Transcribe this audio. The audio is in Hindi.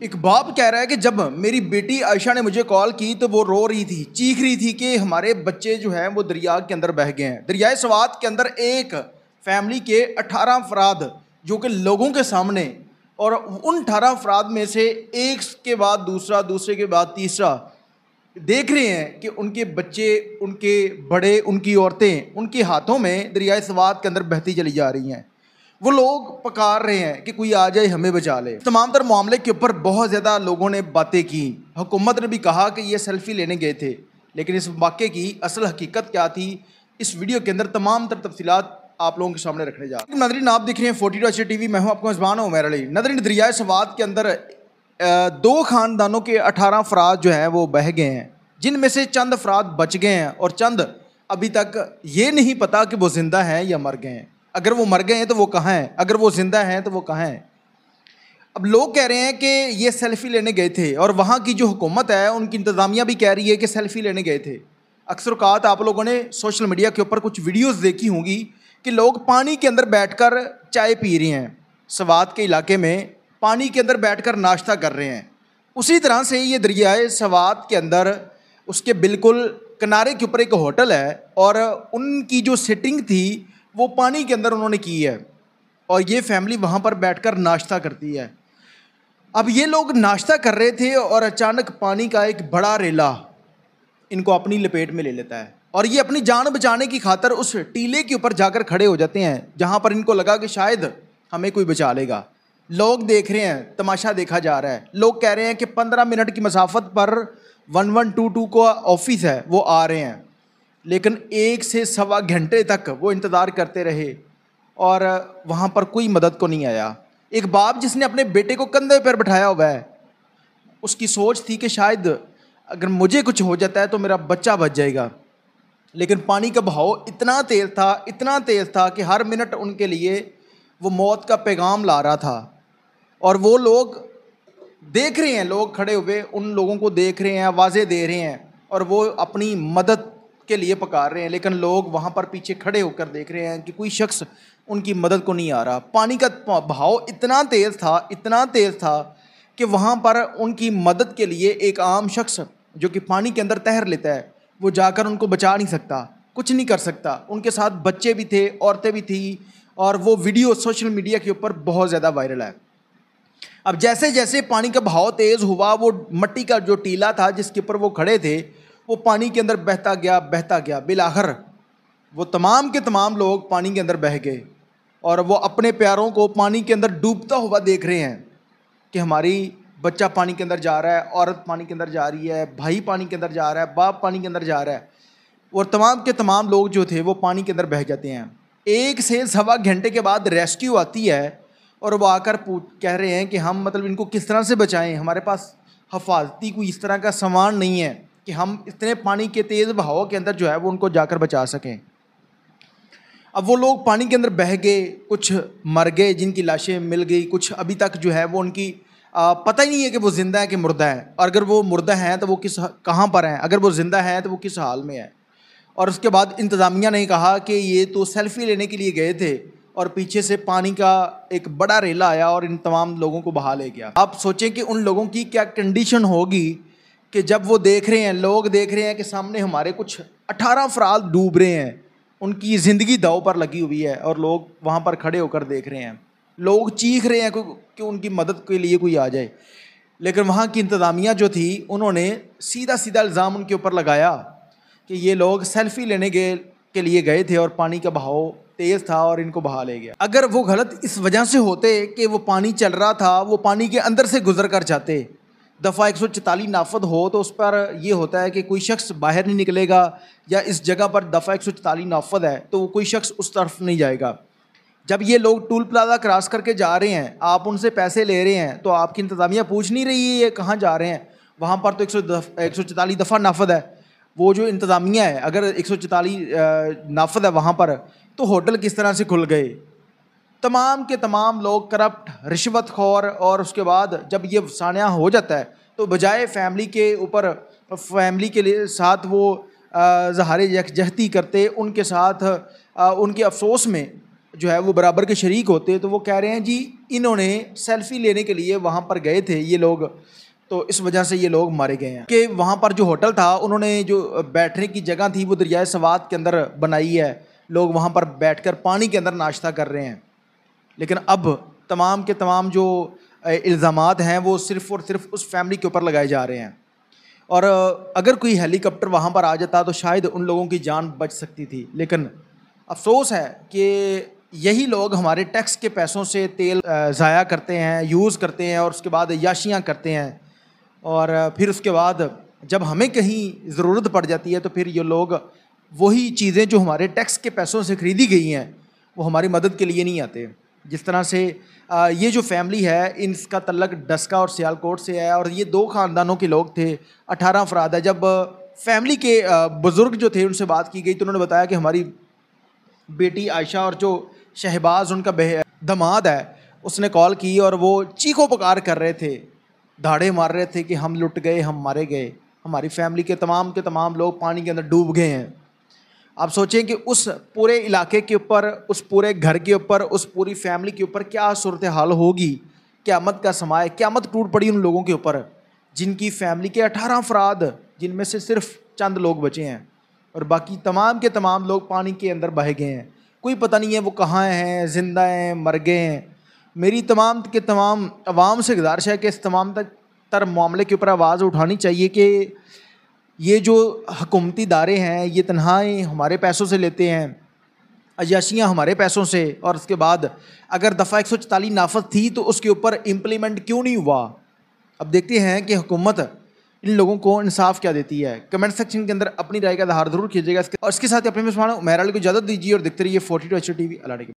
एक बाप कह रहा है कि जब मेरी बेटी आयशा ने मुझे कॉल की तो वो रो रही थी, चीख रही थी कि हमारे बच्चे जो हैं वो दरिया के अंदर बह गए हैं। दरियाए सवात के अंदर एक फैमिली के 18 अफराद जो कि लोगों के सामने, और उन 18 अफराद में से एक के बाद दूसरा, दूसरे के बाद तीसरा देख रहे हैं कि उनके बच्चे, उनके बड़े, उनकी औरतें उनके हाथों में दरियाए सवात के अंदर बहती चली जा रही हैं। वो लोग पुकार रहे हैं कि कोई आ जाए हमें बचा ले। तमाम तर मामले के ऊपर बहुत ज़्यादा लोगों ने बातें की। हुकूमत ने भी कहा कि ये सेल्फी लेने गए थे, लेकिन इस वाक़े की असल हकीकत क्या थी, इस वीडियो के अंदर तमाम तर तफसीलात आप लोगों के सामने रखने जा रहे हैं। नाज़रीन, आप देख रहे हैं 42 टीवी, मैं हूं आपका मेज़बान उमैर अली। नाज़रीन, दरियाए सवात के अंदर दो ख़ानदानों के 18 अफराद जो हैं वो बह गए हैं, जिनमें से चंद अफराद बच गए हैं और चंद अभी तक ये नहीं पता कि वो ज़िंदा हैं या मर गए हैं। अगर वो मर गए हैं तो वो कहाँ हैं, अगर वो ज़िंदा हैं तो वो कहाँ हैं। अब लोग कह रहे हैं कि ये सेल्फ़ी लेने गए थे, और वहाँ की जो हुकूमत है उनकी इंतज़ामिया भी कह रही है कि सेल्फ़ी लेने गए थे। अक्सर औक़ात आप लोगों ने सोशल मीडिया के ऊपर कुछ वीडियोस देखी होंगी कि लोग पानी के अंदर बैठकर चाय पी रहे हैं, सवात के इलाके में पानी के अंदर बैठकर नाश्ता कर रहे हैं। उसी तरह से ये दरियाए सवात के अंदर उसके बिल्कुल किनारे के ऊपर एक होटल है, और उनकी जो सिटिंग थी वो पानी के अंदर उन्होंने की है, और ये फैमिली वहाँ पर बैठकर नाश्ता करती है। अब ये लोग नाश्ता कर रहे थे और अचानक पानी का एक बड़ा रेला इनको अपनी लपेट में ले लेता है, और ये अपनी जान बचाने की खातर उस टीले के ऊपर जाकर खड़े हो जाते हैं जहाँ पर इनको लगा कि शायद हमें कोई बचा लेगा। लोग देख रहे हैं, तमाशा देखा जा रहा है। लोग कह रहे हैं कि 15 मिनट की मसाफत पर 1122 को ऑफिस है, वो आ रहे हैं, लेकिन 1 से सवा घंटे तक वो इंतज़ार करते रहे और वहाँ पर कोई मदद को नहीं आया। एक बाप जिसने अपने बेटे को कंधे पर बिठाया हुआ है, उसकी सोच थी कि शायद अगर मुझे कुछ हो जाता है तो मेरा बच्चा बच जाएगा, लेकिन पानी का बहाव इतना तेज़ था, इतना तेज़ था कि हर मिनट उनके लिए वो मौत का पैगाम ला रहा था। और वो लोग देख रहे हैं, लोग खड़े हुए उन लोगों को देख रहे हैं, आवाज़ें दे रहे हैं, और वो अपनी मदद के लिए पुकार रहे हैं, लेकिन लोग वहाँ पर पीछे खड़े होकर देख रहे हैं कि कोई शख्स उनकी मदद को नहीं आ रहा। पानी का बहाव इतना तेज़ था, इतना तेज़ था कि वहाँ पर उनकी मदद के लिए एक आम शख्स जो कि पानी के अंदर तैर लेता है, वो जाकर उनको बचा नहीं सकता, कुछ नहीं कर सकता। उनके साथ बच्चे भी थे, औरतें भी थी, और वो वीडियो सोशल मीडिया के ऊपर बहुत ज़्यादा वायरल है। अब जैसे जैसे पानी का बहाव तेज़ हुआ, वो मट्टी का जो टीला था जिसके ऊपर वो खड़े थे, वो पानी के अंदर बहता गया, बहता गया। बिलाखिर वो तमाम के तमाम लोग पानी के अंदर बह गए, और वो अपने प्यारों को पानी के अंदर डूबता हुआ देख रहे हैं कि हमारी बच्चा पानी के अंदर जा रहा है, औरत पानी के अंदर जा रही है, भाई पानी के अंदर जा रहा है, बाप पानी के अंदर जा रहा है, और तमाम के तमाम लोग जो थे वो पानी के अंदर बह जाते हैं। 1 से सवा घंटे के बाद रेस्क्यू आती है, और वो आकर कह रहे हैं कि हम मतलब इनको किस तरह से बचाएं, हमारे पास हफाजती कोई इस तरह का सामान नहीं है कि हम इतने पानी के तेज़ बहाव के अंदर जो है वो उनको जाकर बचा सकें। अब वो लोग पानी के अंदर बह गए, कुछ मर गए जिनकी लाशें मिल गई, कुछ अभी तक जो है वो उनकी पता ही नहीं है कि वो ज़िंदा है कि मुर्दा है, और अगर वो मुर्दा हैं तो वो कहाँ पर हैं, अगर वो ज़िंदा हैं तो वो किस हाल में है। और उसके बाद इंतज़ामिया ने कहा कि ये तो सेल्फ़ी लेने के लिए गए थे, और पीछे से पानी का एक बड़ा रेला आया और इन तमाम लोगों को बहा ले गया। आप सोचें कि उन लोगों की क्या कंडीशन होगी कि जब वो देख रहे हैं, लोग देख रहे हैं कि सामने हमारे कुछ 18 अफराद डूब रहे हैं, उनकी ज़िंदगी दांव पर लगी हुई है, और लोग वहाँ पर खड़े होकर देख रहे हैं, लोग चीख रहे हैं कि उनकी मदद के लिए कोई आ जाए। लेकिन वहाँ की इंतज़ामिया जो थी, उन्होंने सीधा सीधा इल्ज़ाम उनके ऊपर लगाया कि ये लोग सेल्फ़ी लेने के लिए गए थे और पानी का बहाव तेज़ था और इनको बहा ले गया। अगर वो गलत इस वजह से होते कि वो पानी चल रहा था, वो पानी के अंदर से गुजर कर जाते, दफ़ा 144 नाफद हो तो उस पर यह होता है कि कोई शख्स बाहर नहीं निकलेगा, या इस जगह पर दफ़ा 144 नाफद है तो कोई शख्स उस तरफ नहीं जाएगा। जब ये लोग टूल प्लाजा क्रॉस करके जा रहे हैं, आप उनसे पैसे ले रहे हैं, तो आपकी इंतज़ामिया पूछ नहीं रही है ये कहाँ जा रहे हैं। वहाँ पर तो 144 दफ़ा नाफद है। वो जो इंतज़ामिया है, अगर 144 नाफद है वहाँ पर, तो होटल किस तरह से खुल गए। तमाम के तमाम लोग करप्ट, रिश्वतखोर, और उसके बाद जब ये सानिया हो जाता है तो बजाय फैमिली के ऊपर, फैमिली के लिए साथ वो ज़हारे यकजहती करते, उनके साथ उनके अफसोस में जो है वो बराबर के शरीक होते, तो वो कह रहे हैं जी इन्होंने सेल्फी लेने के लिए वहाँ पर गए थे ये लोग, तो इस वजह से ये लोग मारे गए हैं। कि वहाँ पर जो होटल था उन्होंने जो बैठने की जगह थी वो दरियाए सवात के अंदर बनाई है, लोग वहाँ पर बैठकर पानी के अंदर नाश्ता कर रहे हैं। लेकिन अब तमाम के तमाम जो इल्ज़ामात हैं वो सिर्फ़ और सिर्फ उस फैमिली के ऊपर लगाए जा रहे हैं। और अगर कोई हेलीकॉप्टर वहाँ पर आ जाता तो शायद उन लोगों की जान बच सकती थी। लेकिन अफसोस है कि यही लोग हमारे टैक्स के पैसों से तेल ज़ाया करते हैं, यूज़ करते हैं और उसके बाद याशियाँ करते हैं, और फिर उसके बाद जब हमें कहीं ज़रूरत पड़ जाती है तो फिर ये लोग वही चीज़ें जो हमारे टैक्स के पैसों से ख़रीदी गई हैं वो हमारी मदद के लिए नहीं आते। जिस तरह से ये जो फैमिली है इनका तल्लक डस्का और सियालकोट से है, और ये 2 ख़ानदानों के लोग थे, 18 अफराद है। जब फैमिली के बुज़ुर्ग जो थे उनसे बात की गई तो उन्होंने बताया कि हमारी बेटी आयशा और जो शहबाज उनका दामाद है उसने कॉल की और वो चीखों पुकार कर रहे थे, दाड़े मार रहे थे कि हम लुट गए, हम मारे गए, हमारी फैमिली के तमाम लोग पानी के अंदर डूब गए हैं। आप सोचें कि उस पूरे इलाके के ऊपर, उस पूरे घर के ऊपर, उस पूरी फैमिली के ऊपर क्या सूरत हाल होगी। क़यामत का समय, क़यामत टूट पड़ी उन लोगों के ऊपर जिनकी फैमिली के 18 अफराद, जिनमें से सिर्फ चंद लोग बचे हैं और बाकी तमाम के तमाम लोग पानी के अंदर बह गए हैं। कोई पता नहीं है वो कहाँ हैं, ज़िंदा हैं, मर गए हैं। मेरी तमाम के तमाम अवाम से गुजारिश है कि इस तमाम तर मामले के ऊपर आवाज़ उठानी चाहिए कि ये जो हुकूमती इदारे हैं ये तनख्वाहें हमारे पैसों से लेते हैं, अयाशियाँ हमारे पैसों से, और उसके बाद अगर दफ़ा 144 नाफज थी तो उसके ऊपर इम्प्लीमेंट क्यों नहीं हुआ। अब देखते हैं कि हुकूमत इन लोगों को इंसाफ क्या देती है। कमेंट सेक्शन के अंदर अपनी राय का इज़हार ज़रूर कीजिएगा और इसके साथ ही अपने में उमैर अली को इजाज़त दीजिए और देखते रहिए 42 HT TV। अल्लाह।